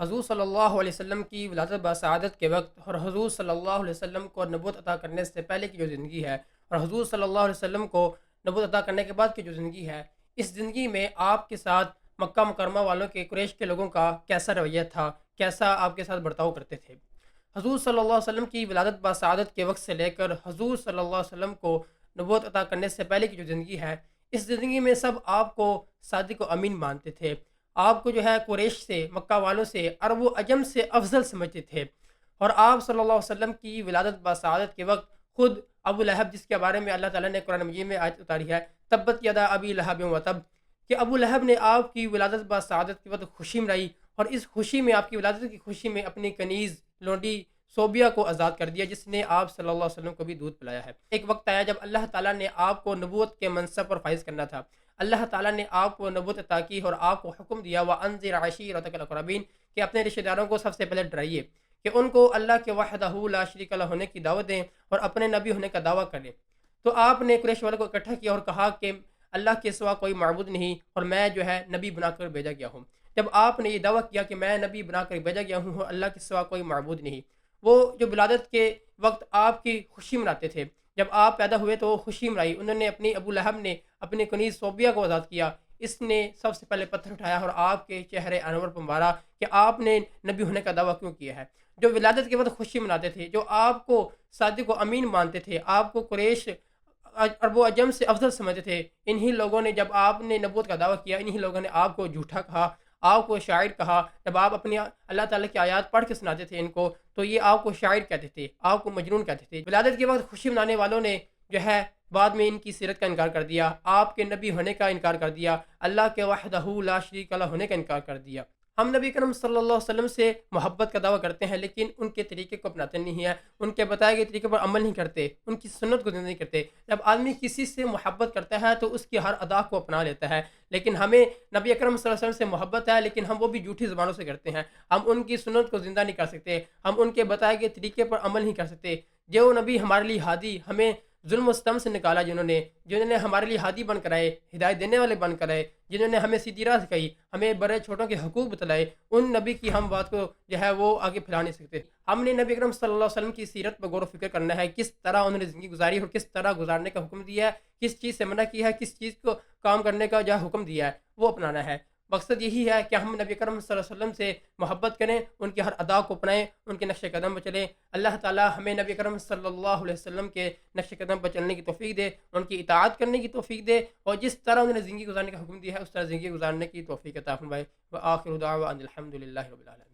حضور صلی اللہ علیہ وسلم کی ولادت بسعادت کے وقت اور حضور صلی اللہ علیہ وسلم کو نبوت عطا کرنے سے پہلے کی جو زندگی ہے اور حضور صلی اللہ علیہ وسلم کو نبوت عطا کرنے کے بعد کی جو زندگی ہے، اس زندگی میں آپ کے ساتھ مکہ مکرمہ والوں کے قریش کے لوگوں کا کیسا رویہ تھا، کیسا آپ کے ساتھ برتاؤ کرتے تھے؟ حضور صلی اللہ علیہ وسلم کی ولادت بسعادت کے وقت سے لے کر حضور صلی اللہ علیہ وسلم کو نبوت عطا کرنے سے پہلے کی جو زندگی ہے، اس زندگی میں سب آپ کو صادق و امین مانتے تھے۔ آپ کو جو ہے قریش سے، مکہ والوں سے، عرب و عجم سے افضل سمجھتے تھے۔ اور آپ صلی اللہ علیہ وسلم کی ولادت بسعادت کے وقت خود ابو لہب، جس کے بارے میں اللہ تعالیٰ نے قرآن مجید میں آیت اتاری ہے، تبت یدا ابی لہب و تب، کہ ابو لہب نے آپ کی ولادت بسعادت کے وقت خوشی منائی اور اس خوشی میں، آپ کی ولادت کی خوشی میں، اپنی کنیز لونڈی صوبیہ کو آزاد کر دیا، جس نے آپ صلی اللہ علیہ وسلم کو بھی دودھ پلایا ہے۔ ایک وقت آیا جب اللہ تعالیٰ نے آپ کو نبوت کے منصب پر فائز کرنا تھا۔ اللہ تعالیٰ نے آپ کو نبوت عطا کی اور آپ کو حکم دیا وَأَنذِرْ عَشِيرَتَكَ الْأَقْرَبِينَ، کہ اپنے رشتہ داروں کو سب سے پہلے ڈرائیے کہ ان کو اللہ کے وحدہ لا شریک لہ ہونے کی دعوت دیں اور اپنے نبی ہونے کا دعویٰ کریں۔ تو آپ نے قریش والوں کو اکٹھا کیا اور کہا کہ اللہ کے سوا کوئی معبود نہیں اور میں جو ہے نبی بنا کر بھیجا گیا ہوں۔ جب آپ نے یہ دعویٰ کیا کہ میں نبی بنا کر بھیجا گیا ہوں اور اللہ کے سوا کوئی معبود نہیں، وہ جو ولادت کے وقت آپ کی خوشی مناتے تھے، جب آپ پیدا ہوئے تو خوشی منائی، انہوں نے اپنی ابو لہب نے اپنی کنیز صوبیہ کو آزاد کیا، اس نے سب سے پہلے پتھر اٹھایا اور آپ کے چہرے انور پر مارا کہ آپ نے نبی ہونے کا دعویٰ کیوں کیا ہے۔ جو ولادت کے وقت خوشی مناتے تھے، جو آپ کو صادق و امین مانتے تھے، آپ کو قریش عرب و عجم سے افضل سمجھتے تھے، انہی لوگوں نے جب آپ نے نبوت کا دعویٰ کیا، انہی لوگوں نے آپ کو جھوٹا کہا، آپ کو شاعر کہا۔ جب آپ اپنی اللہ تعالیٰ کی آیات پڑھ کے سناتے تھے ان کو، تو یہ آپ کو شاعر کہتے تھے، آپ کو مجنون کہتے تھے۔ ولادت کے وقت خوشی منانے والوں نے جو ہے بعد میں ان کی سیرت کا انکار کر دیا، آپ کے نبی ہونے کا انکار کر دیا، اللہ کے وحدہ لا شریک لہ ہونے کا انکار کر دیا۔ ہم نبی کرم صلی اللہ علیہ وسلم سے محبت کا دعویٰ کرتے ہیں، لیکن ان کے طریقے کو اپناتے نہیں ہیں، ان کے بتائے گئے طریقے پر عمل نہیں کرتے، ان کی سنت کو زندہ نہیں کرتے۔ جب آدمی کسی سے محبت کرتا ہے تو اس کی ہر ادا کو اپنا لیتا ہے، لیکن ہمیں نبی اکرم صلی اللہ علیہ وسلم سے محبت ہے، لیکن ہم وہ بھی جھوٹی زبانوں سے کرتے ہیں۔ ہم ان کی سنت کو زندہ نہیں کر سکتے، ہم ان کے بتائے گئے طریقے پر عمل نہیں کر سکتے۔ جو نبی ہمارے لیے ہادی، ہمیں ظلم و ستم سے نکالا، جنہوں نے ہمارے لیے ہادی بن کر آئے، ہدایت دینے والے بن کر آئے، جنہوں نے ہمیں سیدھی راہ سکھائی، ہمیں بڑے چھوٹوں کے حقوق بتلائے، ان نبی کی ہم بات کو جو ہے وہ آگے پھیلا نہیں سکتے۔ ہم نے نبی اکرم صلی اللہ علیہ وسلم کی سیرت پر غور و فکر کرنا ہے، کس طرح انہوں نے زندگی گزاری اور کس طرح گزارنے کا حکم دیا ہے، کس چیز سے منع کیا ہے، کس چیز کو کام کرنے کا جو حکم دیا ہے وہ اپنانا ہے۔ مقصد یہی ہے کہ ہم نبی کرم صلی اللہ علیہ وسلم سے محبت کریں، ان کی ہر ادا کو اپنائیں، ان کے نقش قدم پر چلیں۔ اللہ تعالی ہمیں نبی کرم صلی اللہ علیہ وسلم کے نقش قدم پر چلنے کی توفیق دے، ان کی اطاعت کرنے کی توفیق دے، اور جس طرح انہوں نے زندگی گزارنے کا حکم دیا ہے اس طرح زندگی گزارنے کی توفیق عطا فرمائے۔ وآخر دعوانا ان الحمد للہ رب العالمین۔